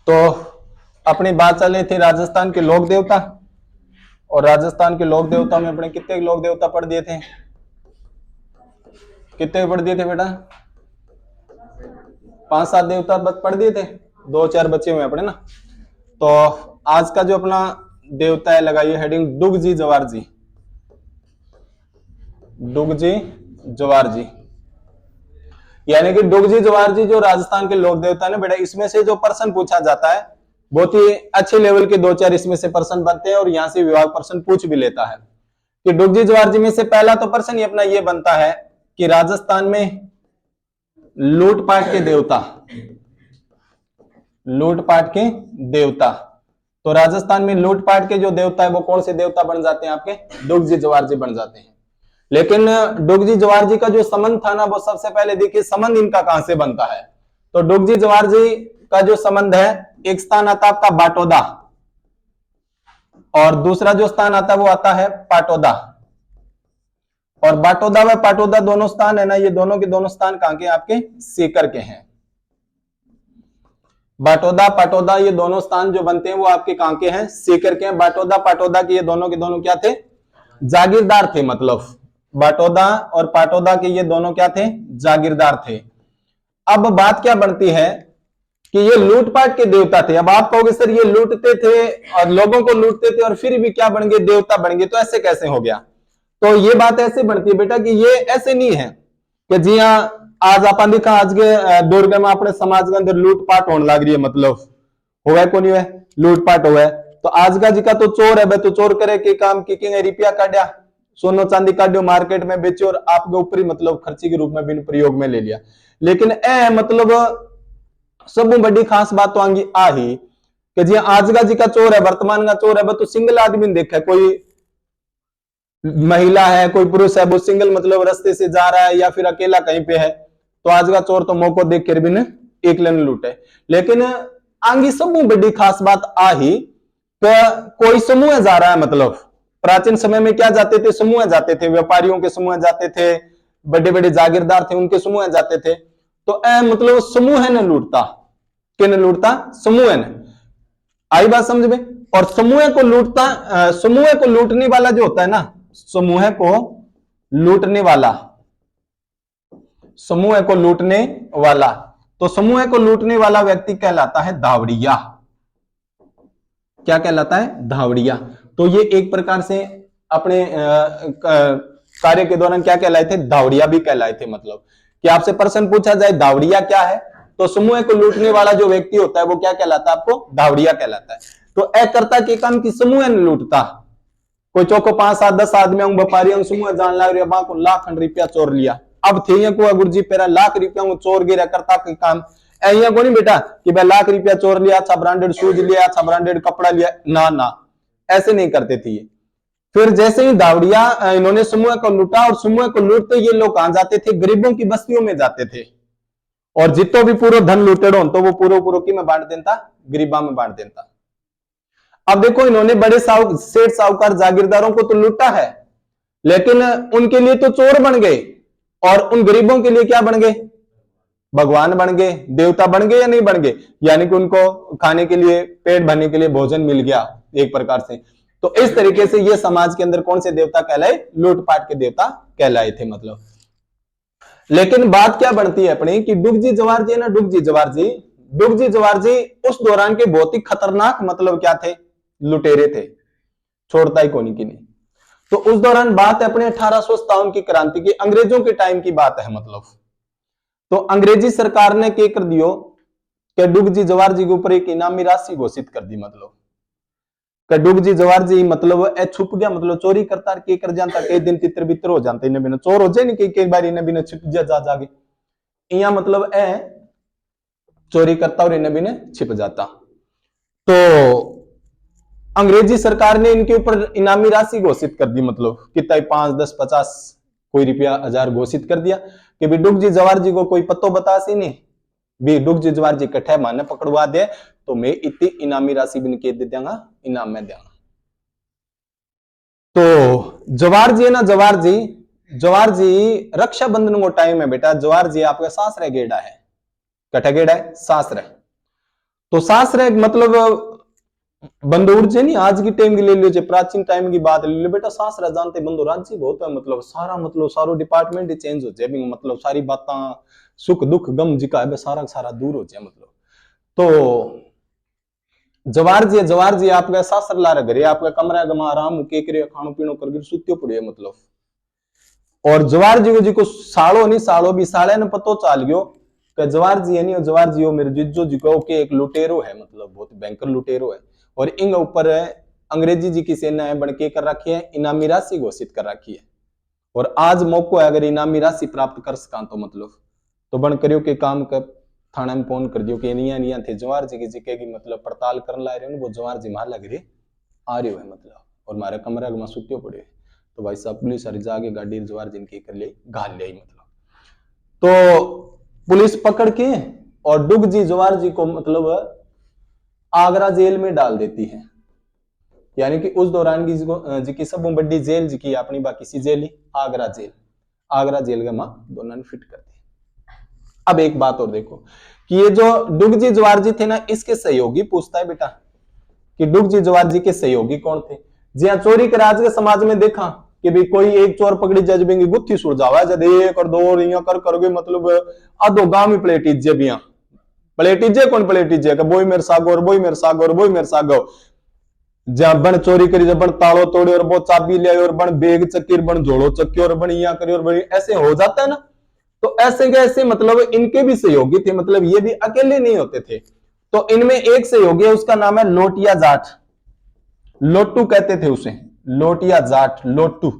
तो अपनी बात चल रही थी राजस्थान के लोक देवता, और राजस्थान के लोक देवता में अपने कितने लोक देवता पढ़ दिए थे? कितने पढ़ दिए थे बेटा? 5-7 देवता पढ़ दिए थे, 2-4 बचे हुए अपने ना। तो आज का जो अपना देवता है, लगाइए हेडिंग डुगजी जवार जी। डुगजी जवार जी, यानी कि डुगजी जवार जी जो राजस्थान के लोक देवता ने बेटा, इसमें से जो प्रश्न पूछा जाता है बहुत ही अच्छे लेवल के 2-4 इसमें से प्रश्न बनते हैं, और यहां से विभाग प्रश्न पूछ भी लेता है कि डुगजी जवार जी में से पहला तो प्रश्न ये अपना ये बनता है कि राजस्थान में लूटपाट के देवता, लूटपाट के देवता, तो राजस्थान में लूटपाट के जो देवता है वो कौन से देवता बन जाते हैं? आपके डुगजी जवार जी बन जाते हैं। लेकिन डुगजी जवार जी का जो संबंध था ना, वो सबसे पहले देखिए संबंध इनका कहां से बनता है। तो डुगजी जवार जी का जो संबंध है, एक स्थान आता है आपका बाटोदा, और दूसरा जो स्थान आता है वो आता है पाटोदा। और बाटोदा व पाटोदा दोनों स्थान है ना, ये दोनों के दोनों स्थान कहां के? आपके सीकर के हैं। बाटोदा पाटोदा ये दोनों स्थान जो बनते हैं वो आपके कहां के हैं? सीकर के हैं। बाटोदा पाटोदा के ये दोनों के दोनों क्या थे? जागीरदार थे। मतलब बाटोदा और पाटोदा के ये दोनों क्या थे? जागीरदार थे। अब बात क्या बनती है कि ये लूटपाट के देवता थे। अब आप कहोगे सर ये लूटते थे और लोगों को लूटते थे और फिर भी क्या बन गए? देवता बन गए, तो ऐसे कैसे हो गया? तो ये बात ऐसे बनती है बेटा कि ये ऐसे नहीं है कि जी हाँ आज अपन दिखा आज के दौर में अपने समाज के अंदर लूटपाट होने लग रही है, मतलब हो को नहीं है लूटपाट हो। तो आज का जी का तो चोर है, तो चोर करे के काम की रुपया काटा, सोनो चांदी काटो, मार्केट में बेचो और आपके ऊपर ही मतलब खर्ची के रूप में बिन प्रयोग में ले लिया। लेकिन ए मतलब सब बड़ी खास बात तो आंगी आ ही कि जी आज का जी का चोर है, वर्तमान का चोर है, तो सिंगल आदमी ने देखा, कोई महिला है कोई पुरुष है, वो सिंगल मतलब रास्ते से जा रहा है या फिर अकेला कहीं पे है, तो आज का चोर तो मौको देख कर भी न एक लेन लूटे। लेकिन आंगी समूह बड़ी खास बात आ ही कोई समूह जा रहा है, मतलब प्राचीन समय में क्या जाते थे? समूह जाते थे, व्यापारियों के समूह जाते थे, बड़े बड़े जागीरदार थे उनके समूह जाते थे। तो मतलब समूह है न लूटता, कि न लूटता? समूह है न। आई बात समझ में? और समूह को लूटता, समूह को लूटने वाला जो होता है ना, समूह को लूटने वाला, समूह को लूटने वाला, तो समूह को लूटने वाला व्यक्ति कहलाता है धावड़िया। क्या कहलाता है? धावड़िया। तो ये एक प्रकार से अपने कार्य के दौरान क्या कहलाए थे? धावड़िया भी कहलाए थे। मतलब कि आपसे प्रश्न पूछा जाए धावड़िया क्या है, तो समूह को लूटने वाला जो व्यक्ति होता है वो क्या कहलाता है? आपको धावड़िया कहलाता है। तो ए करता के काम की समूह ने लूटता, कोई चौको 5-7-10 आदमी व्यापारी समूह जान लग रही को लाख रुपया चोर लिया। अब थे को गुरुजी पेरा लाख रुपया चोर गिरा करता के काम ऐसा को नहीं बेटा कि भाई लाख रुपया चोर लिया, अच्छा ब्रांडेड शूज लिया, अच्छा ब्रांडेड कपड़ा लिया, ना ना ऐसे नहीं करते थे ये। फिर जैसे ही दावड़िया इन्होंने समूह को लूटा, और समूह को लूटते ये लोग कहां जाते थे? गरीबों की बस्तियों में जाते थे, और जितो भी पूरा धन लूटेड़ो तो वो पूरा की में बांट देता, गरीबा में बांट देता। अब देखो इन्होंने बड़े सेठ साहूकार जागीरदारों को तो लूटा है, लेकिन उनके लिए तो चोर बन गए, और उन गरीबों के लिए क्या बन गए? भगवान बन गए, देवता बन गए या नहीं बन गए? यानी कि उनको खाने के लिए, पेट भरने के लिए भोजन मिल गया एक प्रकार से। तो इस तरीके से ये समाज के अंदर कौन से देवता कहलाए? लूटपाट के देवता कहलाए थे। मतलब लेकिन बात क्या बनती है अपनी कि डुगजी जवार जी ना, डुगजी जवार जी, डुगजी जवार जी उस दौरान के बहुत ही खतरनाक मतलब क्या थे? लुटेरे थे, छोड़ता ही कोनी की नहीं। तो उस दौरान बात है अपने 1857 की क्रांति की, अंग्रेजों के टाइम की बात है। मतलब तो अंग्रेजी सरकार ने क्या कर दियो कि डुगजी जवार जी के ऊपर एक इनामी राशि घोषित कर दी। मतलब डुगजी जवार जी मतलब ए छुप गया, मतलब चोरी करता के कर जाता, कई दिन तितर बितर हो जाते, इन्हें बिना चोर हो जाए नहीं, कई बार इन्हें बिना छिप जा जागे, इया मतलब ए चोरी करता और इन्हें बिना छिप जाता। तो अंग्रेजी सरकार ने इनके ऊपर इनामी राशि घोषित कर दी। मतलब कितना? 5, 10, 50 कोई रुपया 1000 घोषित कर दिया कि भी डुगजी जवार जी को कोई पतो बता सी नहीं, भी डुगजी जवार जी कट्ठे माने पकड़वा दे तो मैं इतनी इनामी राशि भी निकेत दे देंगा, इनाम में देंगा। तो जवार जी है ना, जवार जी रक्षाबंधन को टाइम है बेटा, जवार जी आपका सासरे गेड़ा है, कट्ठा गेड़ा है, सासरे। तो शास्त्र मतलब बंदूर से नहीं, आज की टाइम की ले लीजिए, प्राचीन टाइम की बात ले लीजिए बेटा, शास्त्र जानते बंदो राज्य बहुत है, मतलब सारा मतलब सारो डिपार्टमेंट ही चेंज हो जाए, मतलब सारी बातें सुख दुख गम जिका है सारा सारा दूर हो जाए। मतलब तो जवार जी आपका शास्त्र ला रहे घरे, आपका कमरा गमा आराम के करे खानो पीनो कर सुत्यो पड़े मतलब। और जवार जी को सालो नहीं सालो भी साले ने पतो चाल गयो कि जवार जी है नहीं, जवार जी हो मेरे जिज्जो जी को के एक लुटेरो है, मतलब बहुत भयंकर लुटेरो है। और इंग ऊपर अंग्रेजी जी की सेना है बनके कर रखी है, इनामी राशि घोषित कर रखी है। और आज मौको है अगर इनामी राशि प्राप्त कर सका तो मतलब तो बन करियो के काम कर थाना में फोन कर दियो कि निया थे जवार जी की मतलब पड़ताल कर ला रहे वो जवार जी मार लग रही आ रही है मतलब। और मारे कमरा में सुत्यो पड़े तो भाई साहब पुलिस हरी जाके गाड़ी जवार जिनकी कर ले घाल लिया मतलब। तो पुलिस पकड़ के और डुग जी जवार जी को मतलब आगरा जेल में डाल देती है। यानी कि उस दौरान की जी सब बड़ी जेल जी की अपनी बाकी सी जेल ही आगरा जेल का मां दोनों ने फिट कर दी। अब एक बात और देखो कि ये जो डुग जी जवार जी थे ना, इसके सहयोगी पूछता है बेटा कि डुग जी जवार जी के सहयोगी कौन थे। जी हाँ, चोरी के आज के समाज में देखा कि भाई कोई एक चोर पकड़ी जजबेंगी गुत्थी सुर जावा जब एक और दो और कर करोगे मतलब आधो गांव ही प्लेटिजे भी प्लेटिजे कौन प्लेटिजे बोई मेरे सागो और बोई मेरे सागो और बोई मेरे सागो। जब बन चोरी करी जब बन तालो तोड़े और वो चाबी ले और बन बेग चक्की बन झोड़ो चक्की और बन यहाँ करी और बन ऐसे हो जाता है ना। तो ऐसे कैसे मतलब इनके भी सहयोगी थे, मतलब ये भी अकेले नहीं होते थे। तो इनमें एक सहयोगी है उसका नाम है लोटिया जाट, लोटू कहते थे उसे, लोटिया जाट लोटू।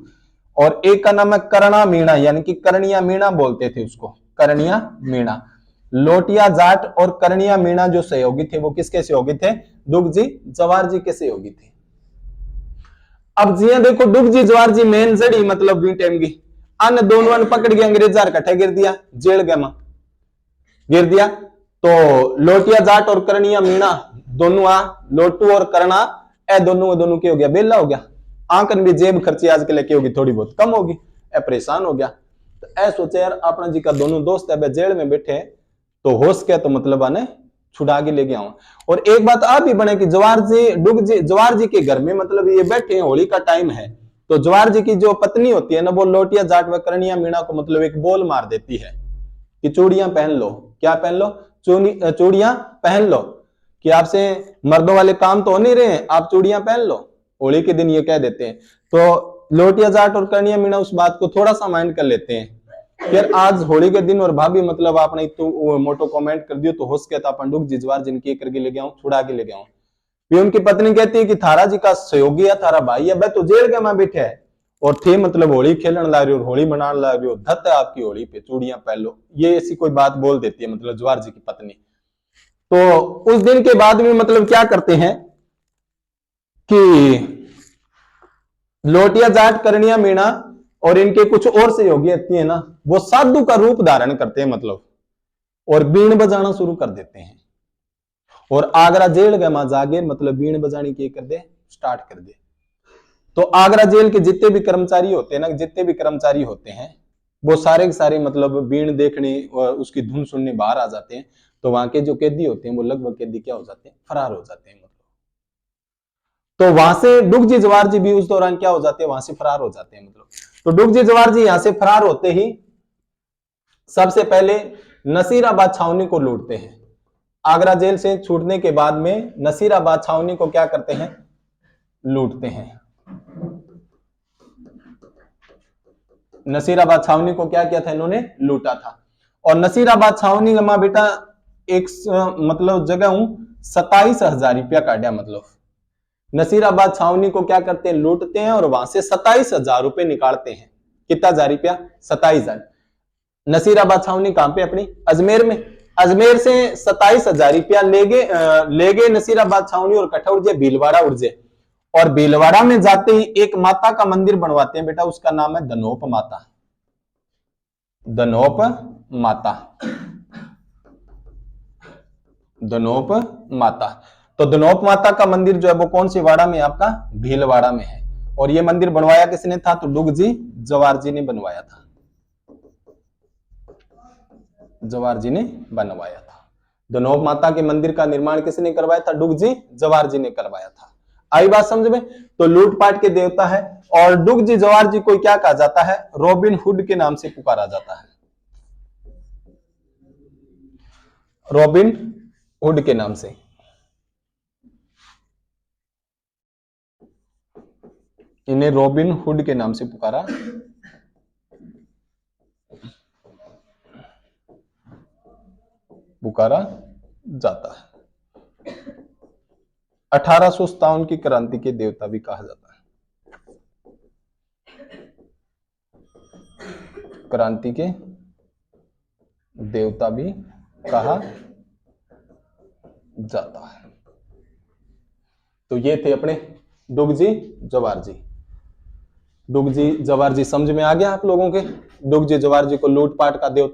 और एक का नाम है करना मीणा, यानी कि करनिया मीणा बोलते थे उसको, करनिया मीणा। लोटिया जाट और करनिया मीणा जो सहयोगी थे वो किसके सहयोगी थे, डुग जी जवार जी के सहयोगी थे। अब जी देखो डुग जी जवार जी मेन जड़ी मतलब वी टाइम की अन दोनों पकड़ के अंग्रेज कट्ठे गिर दिया जेल गमा गिर दिया। तो लोटिया जाट और करनिया मीणा दोनों लोटू और करना ए दोनों के हो गया बेला हो गया। आंकन भी जेब खर्ची आज के लेके होगी थोड़ी बहुत कम होगी, ए परेशान हो गया। तो ए सोचे यार अपना जी का दोनों दोस्त है जेल में बैठे तो होश क्या तो मतलब आने छुड़ा के लेके आऊं। और एक बात आप भी बने कि जवार जी डुग जी जवार जी के घर में मतलब ये बैठे हैं, होली का टाइम है तो जवार जी की जो पत्नी होती है ना वो लोटिया जाट व करनिया मीणा को मतलब एक बोल मार देती है कि चूड़ियां पहन लो, क्या पहन लो, चूड़ियां पहन लो, कि आपसे मर्दों वाले काम तो हो नहीं रहे हैं, आप चूड़ियां पहन लो। होली के दिन ये कह देते हैं तो लोटिया जाट और करनिया मीणा उस बात को थोड़ा सा माइंड कर लेते हैं फिर आज होली के दिन और भाभी मतलब आपने तो मोटो कमेंट कर दियो तो होश कहता अपन डुग जिजवार जिनकी करके ले गया छुड़ा के ले गया हूं। फिर उनकी पत्नी कहती है कि थारा जी का सहयोगी है, थारा भाई है, तो जेल के में बैठे है और थे मतलब होली खेलने ला रही हो, होली मनाने ला रही हो, धत है आपकी होली पे, चूड़ियां पहन लो, ये ऐसी कोई बात बोल देती है मतलब जवार जी की पत्नी। तो उस दिन के बाद में मतलब क्या करते हैं कि लोटिया जाट करनिया मीणा और इनके कुछ और सहयोगी होती है ना वो साधु का रूप धारण करते हैं मतलब और बीन बजाना शुरू कर देते हैं। और आगरा जेल गए मां जागे मतलब बीन बजानी के कर दे स्टार्ट कर दे। तो आगरा जेल के जितने भी कर्मचारी होते हैं ना, जितने भी कर्मचारी होते हैं वो सारे के सारे मतलब बीन देखने और उसकी धुन सुनने बाहर आ जाते हैं। तो वहां के जो कैदी होते हैं वो लगभग कैदी क्या हो जाते हैं, फरार हो जाते हैं मतलब। तो वहां से डुग जी जवार जी भी उस दौरान क्या हो जाते हैं, वहां से फरार हो जाते हैं मतलब। तो डुग जी जवार जी यहां से फरार होते ही सबसे पहले नसीराबाद छावनी को लूटते हैं। आगरा जेल से छूटने के बाद में नसीराबाद छावनी को क्या करते हैं, लूटते हैं। नसीराबाद छावनी को क्या किया था इन्होंने, लूटा था। और नसीराबाद छावनी में बेटा एक मतलब जगह हूं 27,000 रुपया काटा मतलब। नसीराबाद छावनी को क्या करते हैं, लूटते हैं और वहां से 27,000 रुपए निकालते हैं। कितना हजार रुपया, 27,000। नसीराबाद छावनी कहां पे, अपनी अजमेर में। अजमेर से 27,000 रुपया ले गए नसीराबाद छावनी और कट्ठा उड़ भीलवाड़ा उड़ और भीलवाड़ा में जाते ही एक माता का मंदिर बनवाते हैं बेटा, उसका नाम है धनोप माता। धनोप माता, धनोप माता। तो धनोप माता का मंदिर जो है वो कौन सी वाड़ा में, आपका भीलवाड़ा में है। और ये मंदिर बनवाया किसने था, तो डुग जी जवार जी ने बनवाया था, जवार जी ने बनवाया था। धनोव माता के मंदिर का निर्माण किसने करवाया था? डुगजी जवार जी ने करवाया था। आई बात समझ में? तो लूटपाट के देवता है। और डुगजी जवार जी को क्या कहा जाता है? रॉबिन हुड के नाम से पुकारा जाता है, रॉबिन हुड के नाम से। इन्हें रॉबिन हुड के नाम से पुकारा जाता है। 1857 की क्रांति के देवता भी कहा जाता है, क्रांति के देवता भी कहा जाता है। तो ये थे अपने डुगजी जवार जी। डुगजी जवार जी समझ में आ गया आप लोगों के? डुगजी जवार जी को लूटपाट का देवता